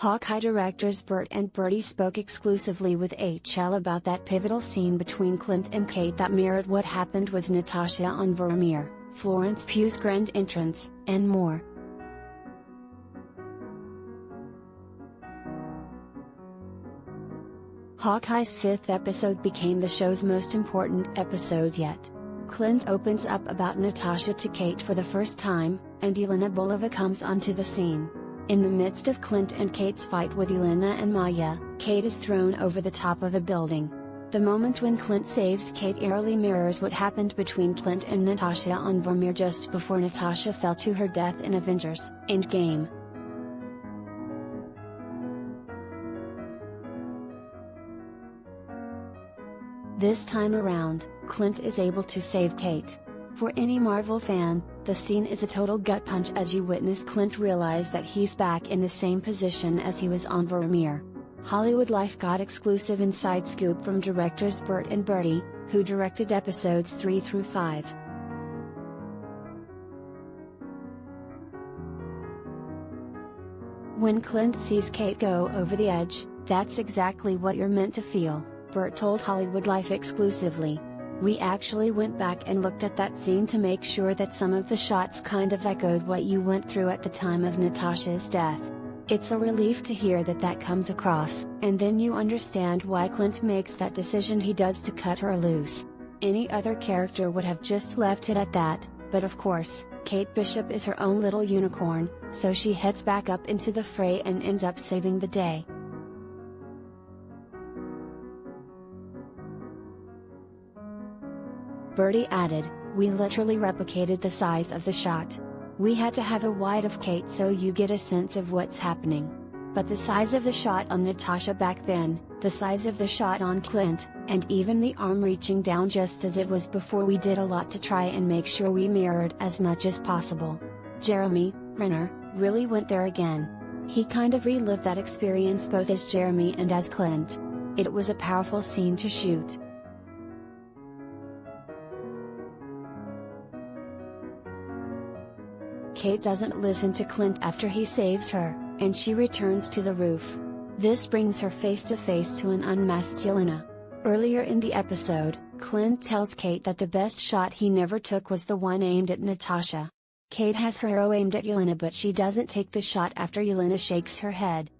Hawkeye directors Bert and Bertie spoke exclusively with HL about that pivotal scene between Clint and Kate that mirrored what happened with Natasha on Vormir, Florence Pugh's grand entrance, and more. Hawkeye's fifth episode became the show's most important episode yet. Clint opens up about Natasha to Kate for the first time, and Yelena Bolova comes onto the scene. In the midst of Clint and Kate's fight with Yelena and Maya, Kate is thrown over the top of a building. The moment when Clint saves Kate eerily mirrors what happened between Clint and Natasha on Vormir just before Natasha fell to her death in Avengers: Endgame. This time around, Clint is able to save Kate. For any Marvel fan, the scene is a total gut punch as you witness Clint realize that he's back in the same position as he was on Vormir. HollywoodLife got exclusive inside scoop from directors Bert and Bertie, who directed episodes 3 through 5. When Clint sees Kate go over the edge, that's exactly what you're meant to feel, Bert told HollywoodLife exclusively. We actually went back and looked at that scene to make sure that some of the shots kind of echoed what you went through at the time of Natasha's death. It's a relief to hear that that comes across, and then you understand why Clint makes that decision he does to cut her loose. Any other character would have just left it at that, but of course, Kate Bishop is her own little unicorn, so she heads back up into the fray and ends up saving the day. Bertie added, "We literally replicated the size of the shot. We had to have a wide of Kate so you get a sense of what's happening. But the size of the shot on Natasha back then, the size of the shot on Clint, and even the arm reaching down just as it was before, we did a lot to try and make sure we mirrored as much as possible." Jeremy Renner really went there again. He kind of relived that experience both as Jeremy and as Clint. It was a powerful scene to shoot. Kate doesn't listen to Clint after he saves her, and she returns to the roof. This brings her face to face to an unmasked Yelena. Earlier in the episode, Clint tells Kate that the best shot he never took was the one aimed at Natasha. Kate has her arrow aimed at Yelena, but she doesn't take the shot after Yelena shakes her head.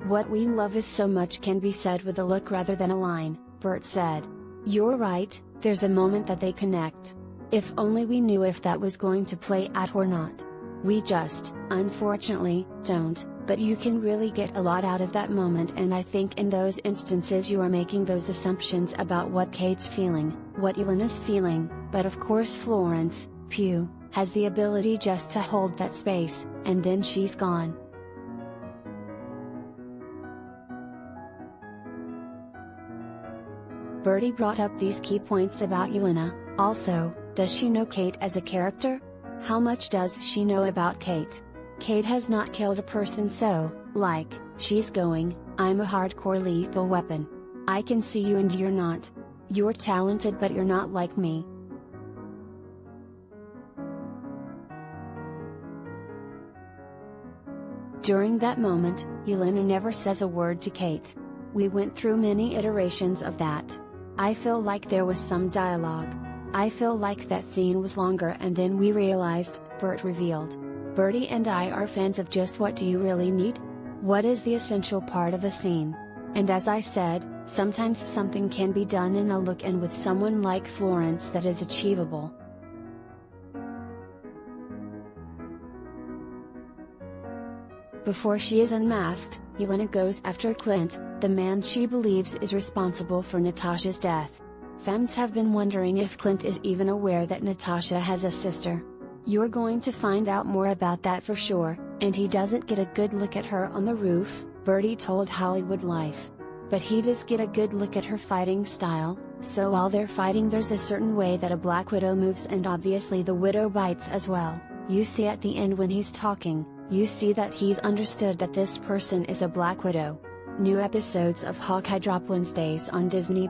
"What we love is so much can be said with a look rather than a line," Bert said. "You're right, there's a moment that they connect. If only we knew if that was going to play out or not. We just, unfortunately, don't, but you can really get a lot out of that moment, and I think in those instances you are making those assumptions about what Kate's feeling, what Yelena's feeling, but of course Florence Pugh has the ability just to hold that space, and then she's gone." Bertie brought up these key points about Yelena. Also, does she know Kate as a character? How much does she know about Kate? Kate has not killed a person, so, like, she's going, "I'm a hardcore lethal weapon. I can see you and you're not. You're talented but you're not like me." During that moment, Yelena never says a word to Kate. We went through many iterations of that. I feel like there was some dialogue. I feel like that scene was longer, and then we realized, Bert revealed. Bertie and I are fans of just what do you really need? What is the essential part of a scene? And as I said, sometimes something can be done in a look and with someone like Florence that is achievable. Before she is unmasked, Yelena goes after Clint, the man she believes is responsible for Natasha's death. Fans have been wondering if Clint is even aware that Natasha has a sister. You're going to find out more about that for sure, and he doesn't get a good look at her on the roof, Bertie told HollywoodLife. But he does get a good look at her fighting style, so while they're fighting there's a certain way that a Black Widow moves, and obviously the Widow bites as well. You see at the end when he's talking, you see that he's understood that this person is a Black Widow. New episodes of Hawkeye drop Wednesdays on Disney+.